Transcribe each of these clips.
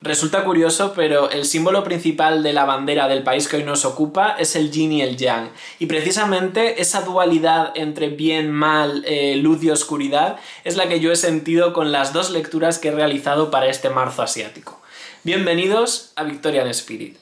Resulta curioso, pero el símbolo principal de la bandera del país que hoy nos ocupa es el yin y el yang. Y precisamente esa dualidad entre bien, mal, luz y oscuridad es la que yo he sentido con las dos lecturas que he realizado para este marzo asiático. Bienvenidos a Victorian Spirit.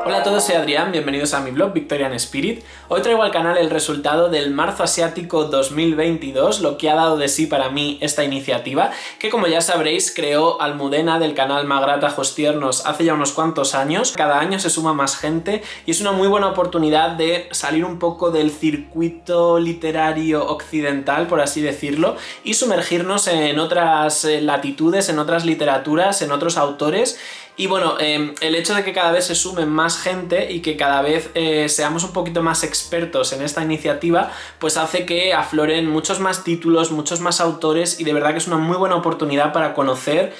Hola a todos, soy Adrián, bienvenidos a mi blog Victorian Spirit. Hoy traigo al canal el resultado del Marzo Asiático 2022, lo que ha dado de sí para mí esta iniciativa, que como ya sabréis creó Almudena del canal Magrata Jostiernos hace ya unos cuantos años. Cada año se suma más gente y es una muy buena oportunidad de salir un poco del circuito literario occidental, por así decirlo, y sumergirnos en otras latitudes, en otras literaturas, en otros autores. Y bueno, el hecho de que cada vez se sumen más gente y que cada vez seamos un poquito más expertos en esta iniciativa, pues hace que afloren muchos más títulos, muchos más autores, y de verdad que es una muy buena oportunidad para conocer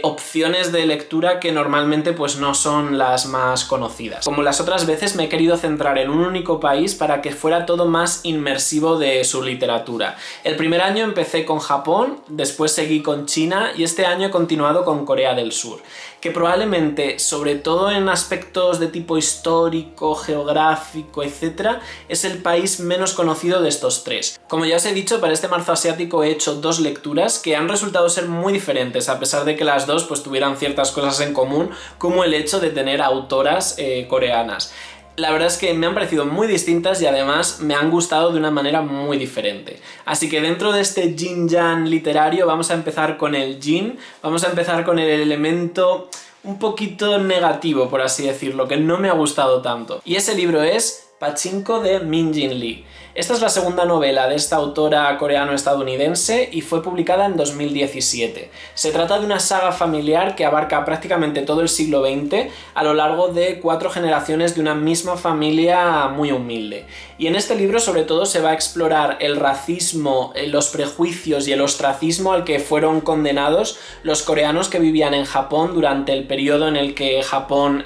opciones de lectura que normalmente pues no son las más conocidas. Como las otras veces, me he querido centrar en un único país para que fuera todo más inmersivo de su literatura. El primer año empecé con Japón, después seguí con China y este año he continuado con Corea del Sur, que probablemente, sobre todo en aspectos de tipo histórico, geográfico, etc., es el país menos conocido de estos tres. Como ya os he dicho, para este marzo asiático he hecho dos lecturas que han resultado ser muy diferentes, a pesar de que las dos pues tuvieran ciertas cosas en común, como el hecho de tener autoras coreanas. La verdad es que me han parecido muy distintas y además me han gustado de una manera muy diferente. Así que dentro de este yin-yang literario vamos a empezar con el yin, vamos a empezar con el elemento un poquito negativo, por así decirlo, que no me ha gustado tanto. Y ese libro es Pachinko de Min Jin Lee. Esta es la segunda novela de esta autora coreano-estadounidense y fue publicada en 2017. Se trata de una saga familiar que abarca prácticamente todo el siglo XX a lo largo de 4 generaciones de una misma familia muy humilde. Y en este libro sobre todo se va a explorar el racismo, los prejuicios y el ostracismo al que fueron condenados los coreanos que vivían en Japón durante el periodo en el que Japón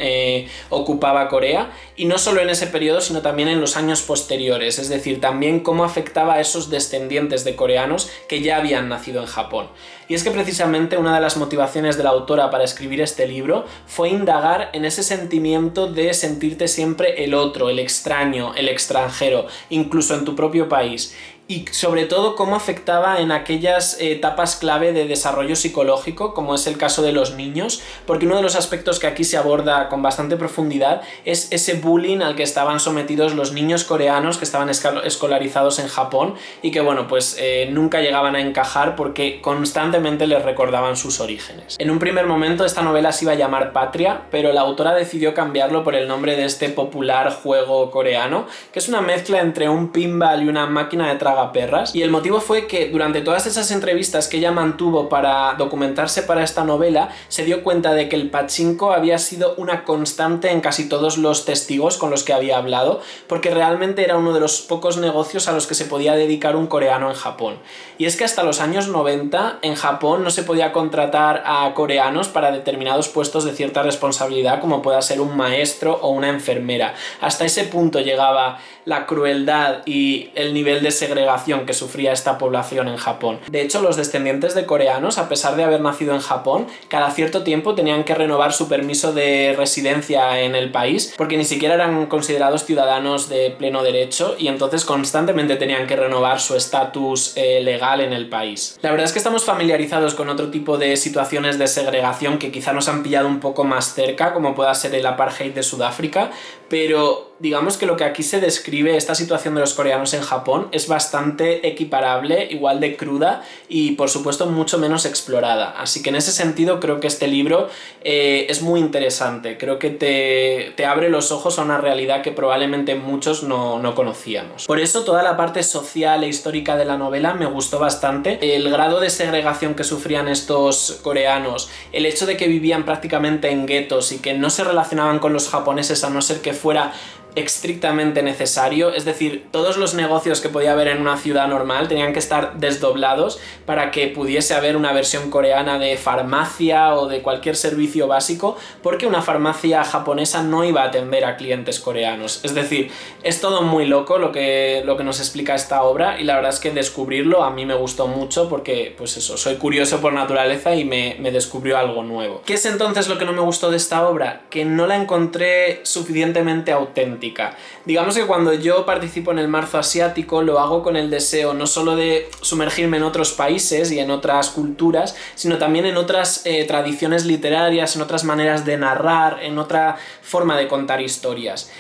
ocupaba Corea, y no solo en ese periodo sino también en los años posteriores, es decir, también cómo afectaba a esos descendientes de coreanos que ya habían nacido en Japón. Y es que precisamente una de las motivaciones de la autora para escribir este libro fue indagar en ese sentimiento de sentirte siempre el otro, el extraño, el extranjero, incluso en tu propio país. Y sobre todo cómo afectaba en aquellas etapas clave de desarrollo psicológico, como es el caso de los niños, porque uno de los aspectos que aquí se aborda con bastante profundidad es ese bullying al que estaban sometidos los niños coreanos que estaban escolarizados en Japón y que bueno, pues nunca llegaban a encajar porque constantemente les recordaban sus orígenes. En un primer momento esta novela se iba a llamar Patria, pero la autora decidió cambiarlo por el nombre de este popular juego coreano, que es una mezcla entre un pinball y una máquina de perras, y el motivo fue que durante todas esas entrevistas que ella mantuvo para documentarse para esta novela se dio cuenta de que el pachinko había sido una constante en casi todos los testigos con los que había hablado, porque realmente era uno de los pocos negocios a los que se podía dedicar un coreano en Japón. Y es que hasta los años 90 en Japón no se podía contratar a coreanos para determinados puestos de cierta responsabilidad, como pueda ser un maestro o una enfermera. Hasta ese punto llegaba la crueldad y el nivel de segregación que sufría esta población en Japón. De hecho, los descendientes de coreanos, a pesar de haber nacido en Japón, cada cierto tiempo tenían que renovar su permiso de residencia en el país, porque ni siquiera eran considerados ciudadanos de pleno derecho y entonces constantemente tenían que renovar su estatus legal en el país. La verdad es que estamos familiarizados con otro tipo de situaciones de segregación que quizá nos han pillado un poco más cerca, como pueda ser el apartheid de Sudáfrica, pero digamos que lo que aquí se describe, esta situación de los coreanos en Japón, es bastante equiparable, igual de cruda y por supuesto mucho menos explorada. Así que en ese sentido creo que este libro es muy interesante. Creo que te abre los ojos a una realidad que probablemente muchos no conocíamos. Por eso toda la parte social e histórica de la novela me gustó bastante. El grado de segregación que sufrían estos coreanos, el hecho de que vivían prácticamente en guetos y que no se relacionaban con los japoneses a no ser que fuera estrictamente necesario, es decir, todos los negocios que podía haber en una ciudad normal tenían que estar desdoblados para que pudiese haber una versión coreana de farmacia o de cualquier servicio básico, porque una farmacia japonesa no iba a atender a clientes coreanos. Es decir, es todo muy loco lo que nos explica esta obra, y la verdad es que descubrirlo a mí me gustó mucho porque, pues eso, soy curioso por naturaleza y me descubrió algo nuevo. ¿Qué es entonces lo que no me gustó de esta obra? Que no la encontré suficientemente auténtica. Digamos que cuando yo participo en el marzo asiático lo hago con el deseo no solo de sumergirme en otros países y en otras culturas, sino también en otras tradiciones literarias, en otras maneras de narrar, en otra forma de contar historias.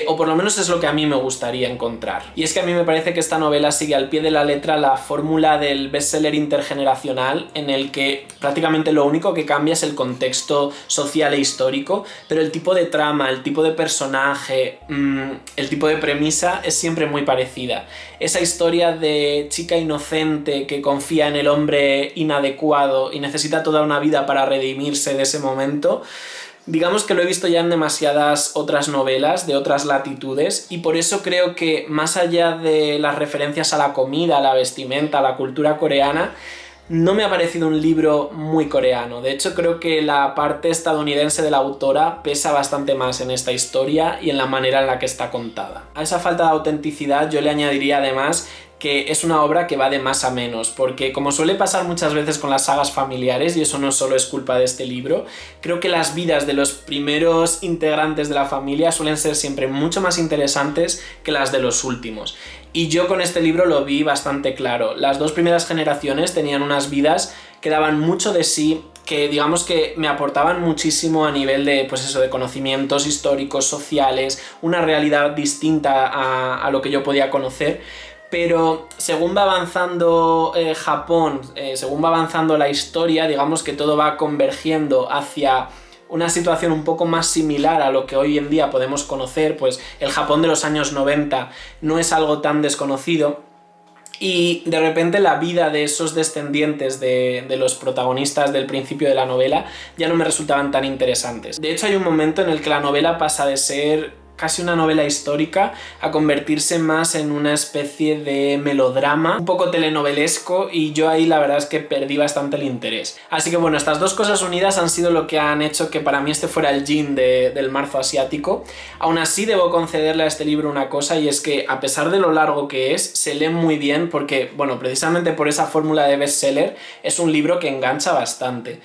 O por lo menos es lo que a mí me gustaría encontrar. Y es que a mí me parece que esta novela sigue al pie de la letra la fórmula del bestseller intergeneracional, en el que prácticamente lo único que cambia es el contexto social e histórico, pero el tipo de trama, el tipo de personaje, el tipo de premisa es siempre muy parecida. Esa historia de chica inocente que confía en el hombre inadecuado y necesita toda una vida para redimirse de ese momento, digamos que lo he visto ya en demasiadas otras novelas de otras latitudes, y por eso creo que más allá de las referencias a la comida, a la vestimenta, a la cultura coreana, no me ha parecido un libro muy coreano. De hecho, creo que la parte estadounidense de la autora pesa bastante más en esta historia y en la manera en la que está contada. A esa falta de autenticidad yo le añadiría además que es una obra que va de más a menos, porque como suele pasar muchas veces con las sagas familiares, y eso no solo es culpa de este libro, creo que las vidas de los primeros integrantes de la familia suelen ser siempre mucho más interesantes que las de los últimos. Y yo con este libro lo vi bastante claro. Las dos primeras generaciones tenían unas vidas que daban mucho de sí, que digamos que me aportaban muchísimo a nivel de, pues eso, de conocimientos históricos, sociales, una realidad distinta a lo que yo podía conocer. Pero según va avanzando Japón, según va avanzando la historia, digamos que todo va convergiendo hacia una situación un poco más similar a lo que hoy en día podemos conocer, pues el Japón de los años 90 no es algo tan desconocido, y de repente la vida de esos descendientes de los protagonistas del principio de la novela ya no me resultaban tan interesantes. De hecho, hay un momento en el que la novela pasa de ser casi una novela histórica a convertirse más en una especie de melodrama, un poco telenovelesco, y yo ahí la verdad es que perdí bastante el interés. Así que bueno, estas dos cosas unidas han sido lo que han hecho que para mí este fuera el yin del marzo asiático. Aún así debo concederle a este libro una cosa, y es que a pesar de lo largo que es, se lee muy bien porque, bueno, precisamente por esa fórmula de bestseller, es un libro que engancha bastante.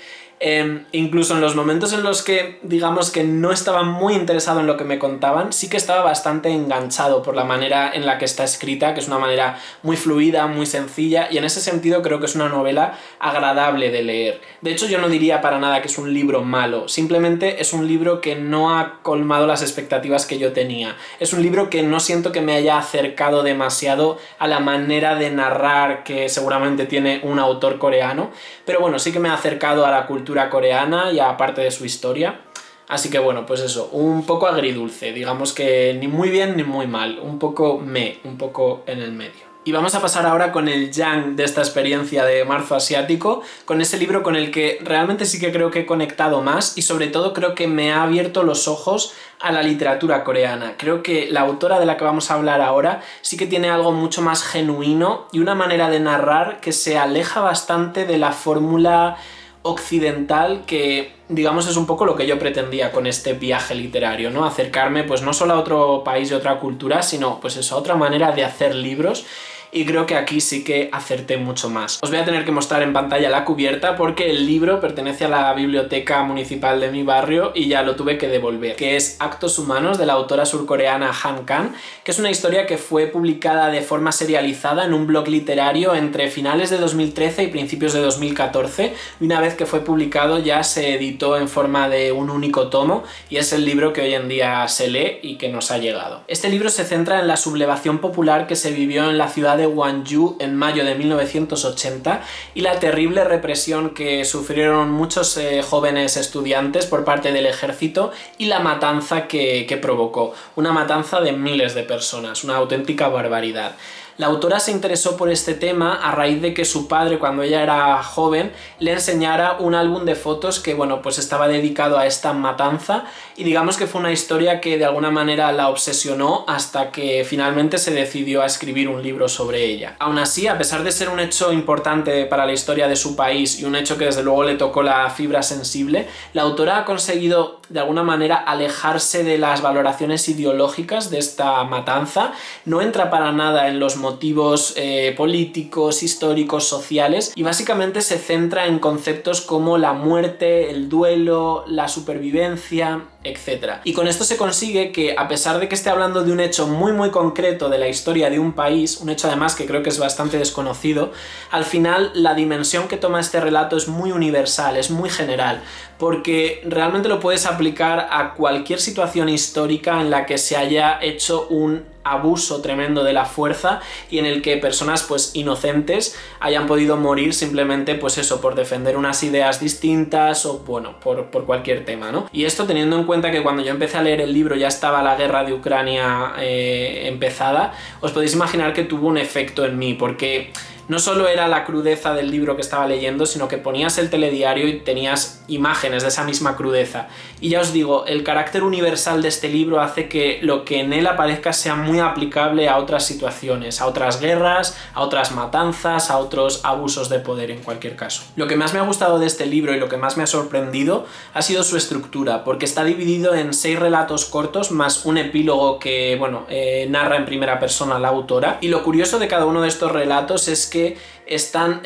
Incluso en los momentos en los que digamos que no estaba muy interesado en lo que me contaban, sí que estaba bastante enganchado por la manera en la que está escrita, que es una manera muy fluida, muy sencilla, y en ese sentido creo que es una novela agradable de leer. De hecho, yo no diría para nada que es un libro malo, simplemente es un libro que no ha colmado las expectativas que yo tenía. Es un libro que no siento que me haya acercado demasiado a la manera de narrar que seguramente tiene un autor coreano, pero bueno, sí que me ha acercado a la cultura coreana y a parte de su historia. Así que bueno, pues eso, un poco agridulce, digamos que ni muy bien ni muy mal, un poco un poco en el medio. Y vamos a pasar ahora con el yang de esta experiencia de marzo asiático, con ese libro con el que realmente sí que creo que he conectado más, y sobre todo creo que me ha abierto los ojos a la literatura coreana. Creo que la autora de la que vamos a hablar ahora sí que tiene algo mucho más genuino y una manera de narrar que se aleja bastante de la fórmula occidental, que digamos es un poco lo que yo pretendía con este viaje literario, ¿no? Acercarme pues no solo a otro país y otra cultura, sino pues eso, a otra manera de hacer libros. Y creo que aquí sí que acerté mucho más. Os voy a tener que mostrar en pantalla la cubierta porque el libro pertenece a la biblioteca municipal de mi barrio y ya lo tuve que devolver, que es Actos Humanos, de la autora surcoreana Han Kang, que es una historia que fue publicada de forma serializada en un blog literario entre finales de 2013 y principios de 2014, y una vez que fue publicado ya se editó en forma de un único tomo, y es el libro que hoy en día se lee y que nos ha llegado. Este libro se centra en la sublevación popular que se vivió en la ciudad de Gwangju en mayo de 1980 y la terrible represión que sufrieron muchos jóvenes estudiantes por parte del ejército, y la matanza que provocó, una matanza de miles de personas, una auténtica barbaridad. La autora se interesó por este tema a raíz de que su padre, cuando ella era joven, le enseñara un álbum de fotos que, bueno, pues estaba dedicado a esta matanza, y digamos que fue una historia que de alguna manera la obsesionó hasta que finalmente se decidió a escribir un libro sobre ella. Aún así, a pesar de ser un hecho importante para la historia de su país y un hecho que desde luego le tocó la fibra sensible, la autora ha conseguido de alguna manera alejarse de las valoraciones ideológicas de esta matanza. No entra para nada en los motivos políticos, históricos, sociales, y básicamente se centra en conceptos como la muerte, el duelo, la supervivencia, etc. Y con esto se consigue que, a pesar de que esté hablando de un hecho muy concreto de la historia de un país, un hecho además que creo que es bastante desconocido, al final la dimensión que toma este relato es muy universal, es muy general, porque realmente lo puedes aplicar a cualquier situación histórica en la que se haya hecho un abuso tremendo de la fuerza y en el que personas pues inocentes hayan podido morir simplemente pues eso, por defender unas ideas distintas o bueno, por cualquier tema, ¿no? Y esto teniendo en cuenta que cuando yo empecé a leer el libro ya estaba la guerra de Ucrania empezada, os podéis imaginar que tuvo un efecto en mí, porque no solo era la crudeza del libro que estaba leyendo, sino que ponías el telediario y tenías imágenes de esa misma crudeza. Y ya os digo, el carácter universal de este libro hace que lo que en él aparezca sea muy aplicable a otras situaciones, a otras guerras, a otras matanzas, a otros abusos de poder en cualquier caso. Lo que más me ha gustado de este libro y lo que más me ha sorprendido ha sido su estructura, porque está dividido en 6 relatos cortos más un epílogo que, bueno, narra en primera persona la autora. Y lo curioso de cada uno de estos relatos es que están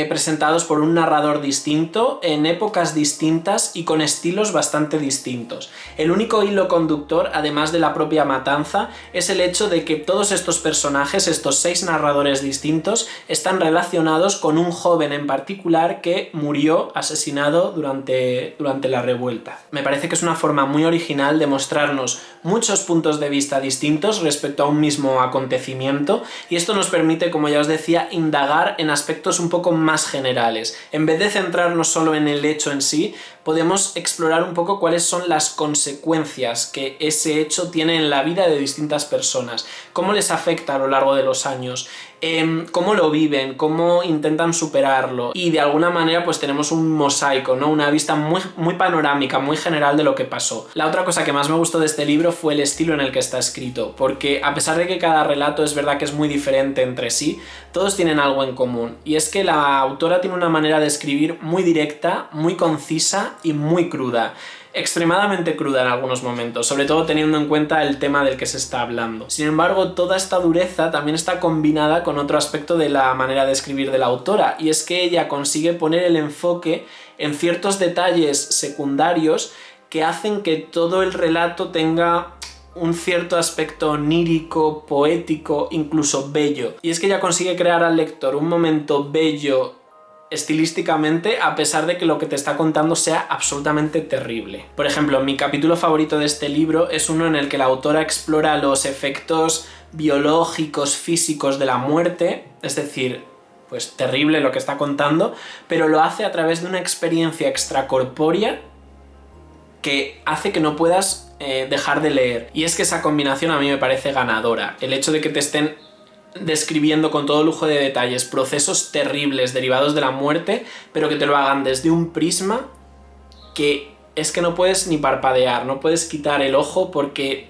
presentados por un narrador distinto, en épocas distintas y con estilos bastante distintos. El único hilo conductor, además de la propia matanza, es el hecho de que todos estos personajes, estos 6 narradores distintos, están relacionados con un joven en particular que murió asesinado durante la revuelta. Me parece que es una forma muy original de mostrarnos muchos puntos de vista distintos respecto a un mismo acontecimiento, y esto nos permite, como ya os decía, indagar en aspectos un poco más generales. En vez de centrarnos solo en el hecho en sí, podemos explorar un poco cuáles son las consecuencias que ese hecho tiene en la vida de distintas personas, cómo les afecta a lo largo de los años, cómo lo viven, cómo intentan superarlo, y de alguna manera pues tenemos un mosaico, ¿no? Una vista muy panorámica, muy general de lo que pasó. La otra cosa que más me gustó de este libro fue el estilo en el que está escrito, porque a pesar de que cada relato es verdad que es muy diferente entre sí, todos tienen algo en común, y es que la autora tiene una manera de escribir muy directa, muy concisa y muy cruda. Extremadamente cruda en algunos momentos, sobre todo teniendo en cuenta el tema del que se está hablando. Sin embargo, toda esta dureza también está combinada con otro aspecto de la manera de escribir de la autora, y es que ella consigue poner el enfoque en ciertos detalles secundarios que hacen que todo el relato tenga un cierto aspecto onírico, poético, incluso bello. Y es que ella consigue crear al lector un momento bello estilísticamente, a pesar de que lo que te está contando sea absolutamente terrible. Por ejemplo, mi capítulo favorito de este libro es uno en el que la autora explora los efectos biológicos, físicos de la muerte, es decir, pues terrible lo que está contando, pero lo hace a través de una experiencia extracorpórea que hace que no puedas dejar de leer. Y es que esa combinación a mí me parece ganadora. El hecho de que te estén describiendo con todo lujo de detalles procesos terribles derivados de la muerte, pero que te lo hagan desde un prisma que es que no puedes ni parpadear, no puedes quitar el ojo, porque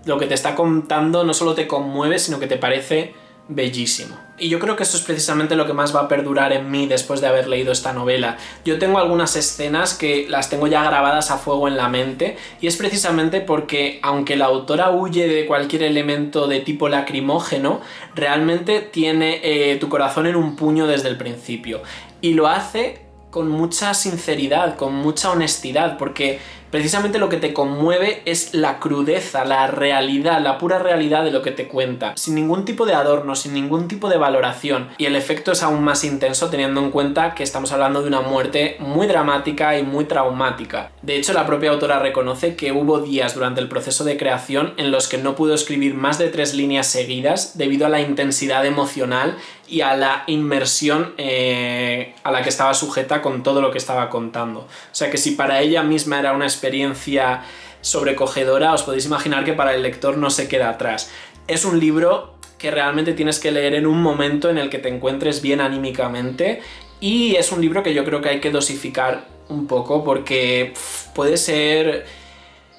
lo que te está contando no solo te conmueve, sino que te parece bellísimo. Y yo creo que eso es precisamente lo que más va a perdurar en mí después de haber leído esta novela. Yo tengo algunas escenas que las tengo ya grabadas a fuego en la mente, y es precisamente porque, aunque la autora huye de cualquier elemento de tipo lacrimógeno, realmente tiene tu corazón en un puño desde el principio. Y lo hace con mucha sinceridad, con mucha honestidad, porque precisamente lo que te conmueve es la crudeza, la realidad, la pura realidad de lo que te cuenta, sin ningún tipo de adorno, sin ningún tipo de valoración. Y el efecto es aún más intenso teniendo en cuenta que estamos hablando de una muerte muy dramática y muy traumática. De hecho, la propia autora reconoce que hubo días durante el proceso de creación en los que no pudo escribir más de 3 líneas seguidas debido a la intensidad emocional y a la inmersión a la que estaba sujeta con todo lo que estaba contando. O sea que si para ella misma era una experiencia sobrecogedora, os podéis imaginar que para el lector no se queda atrás. Es un libro que realmente tienes que leer en un momento en el que te encuentres bien anímicamente, y es un libro que yo creo que hay que dosificar un poco porque puede ser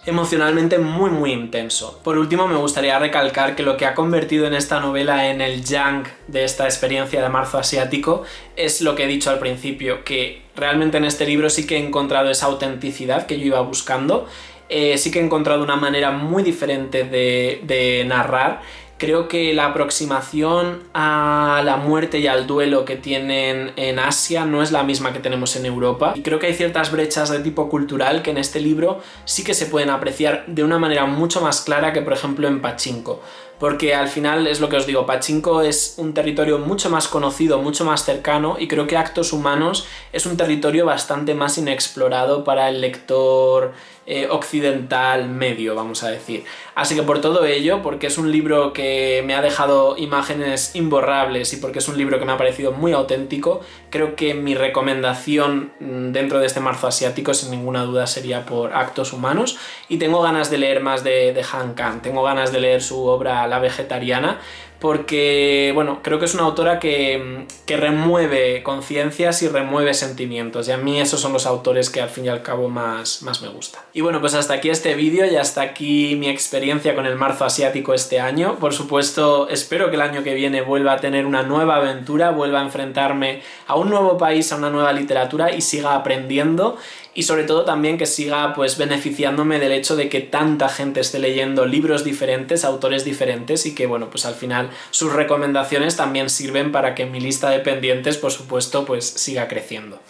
emocionalmente muy intenso. Por último, me gustaría recalcar que lo que ha convertido en esta novela en el yang de esta experiencia de marzo asiático es lo que he dicho al principio, que realmente en este libro sí que he encontrado esa autenticidad que yo iba buscando, sí que he encontrado una manera muy diferente de narrar. Creo que la aproximación a la muerte y al duelo que tienen en Asia no es la misma que tenemos en Europa. Y creo que hay ciertas brechas de tipo cultural que en este libro sí que se pueden apreciar de una manera mucho más clara que, por ejemplo, en Pachinko. Porque al final es lo que os digo, Pachinko es un territorio mucho más conocido, mucho más cercano, y creo que Actos Humanos es un territorio bastante más inexplorado para el lector occidental medio, vamos a decir. Así que por todo ello, porque es un libro que me ha dejado imágenes imborrables y porque es un libro que me ha parecido muy auténtico, creo que mi recomendación dentro de este marzo asiático sin ninguna duda sería por Actos Humanos, y tengo ganas de leer más de Han Kang, tengo ganas de leer su obra La vegetariana, porque, bueno, creo que es una autora que remueve conciencias y remueve sentimientos, y a mí esos son los autores que al fin y al cabo más me gustan. Y bueno, pues hasta aquí este vídeo y hasta aquí mi experiencia con el marzo asiático este año. Por supuesto, espero que el año que viene vuelva a tener una nueva aventura, vuelva a enfrentarme a un nuevo país, a una nueva literatura, y siga aprendiendo, y sobre todo también que siga pues beneficiándome del hecho de que tanta gente esté leyendo libros diferentes, autores diferentes, y que bueno, pues al final sus recomendaciones también sirven para que mi lista de pendientes, por supuesto, pues siga creciendo.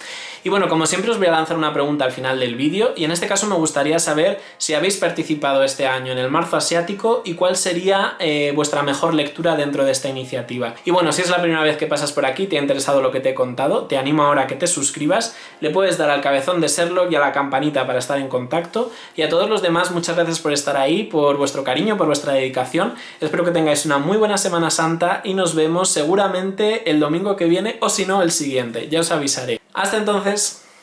Y bueno, como siempre os voy a lanzar una pregunta al final del vídeo, y en este caso me gustaría saber si habéis participado este año en el marzo asiático y cuál sería vuestra mejor lectura dentro de esta iniciativa. Y bueno, si es la primera vez que pasas por aquí, te ha interesado lo que te he contado, te animo ahora a que te suscribas, le puedes dar al cabezón de Sherlock y a la campanita para estar en contacto, y a todos los demás muchas gracias por estar ahí, por vuestro cariño, por vuestra dedicación. Espero que tengáis una muy buena Semana Santa y nos vemos seguramente el domingo que viene, o si no el siguiente, ya os avisaré. Hasta entonces.